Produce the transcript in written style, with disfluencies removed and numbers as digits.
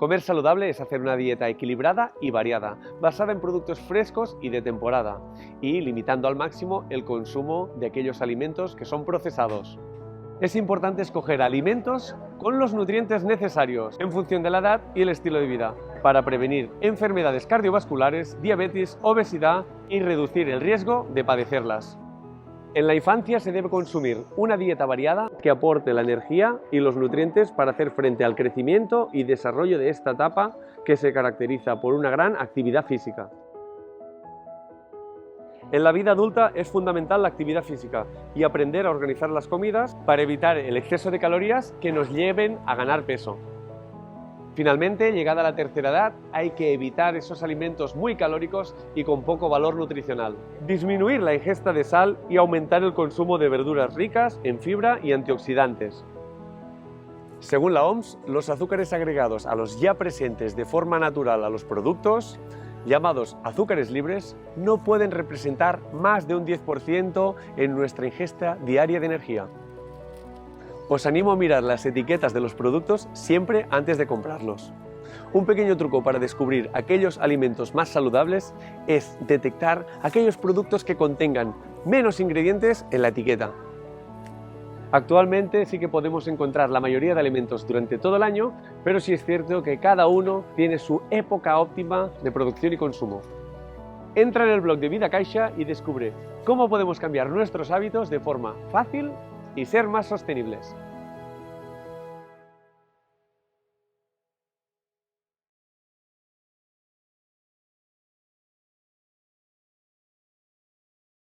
Comer saludable es hacer una dieta equilibrada y variada, basada en productos frescos y de temporada, y limitando al máximo el consumo de aquellos alimentos que son procesados. Es importante escoger alimentos con los nutrientes necesarios en función de la edad y el estilo de vida, para prevenir enfermedades cardiovasculares, diabetes, obesidad y reducir el riesgo de padecerlas. En la infancia se debe consumir una dieta variada que aporte la energía y los nutrientes para hacer frente al crecimiento y desarrollo de esta etapa que se caracteriza por una gran actividad física. En la vida adulta es fundamental la actividad física y aprender a organizar las comidas para evitar el exceso de calorías que nos lleven a ganar peso. Finalmente, llegada la tercera edad, hay que evitar esos alimentos muy calóricos y con poco valor nutricional. Disminuir la ingesta de sal y aumentar el consumo de verduras ricas en fibra y antioxidantes. Según la OMS, los azúcares agregados a los ya presentes de forma natural a los productos, llamados azúcares libres, no pueden representar más de un 10% en nuestra ingesta diaria de energía. Os animo a mirar las etiquetas de los productos siempre antes de comprarlos. Un pequeño truco para descubrir aquellos alimentos más saludables es detectar aquellos productos que contengan menos ingredientes en la etiqueta. Actualmente sí que podemos encontrar la mayoría de alimentos durante todo el año, pero sí es cierto que cada uno tiene su época óptima de producción y consumo. Entra en el blog de Vida Caixa y descubre cómo podemos cambiar nuestros hábitos de forma fácil y ser más sostenibles.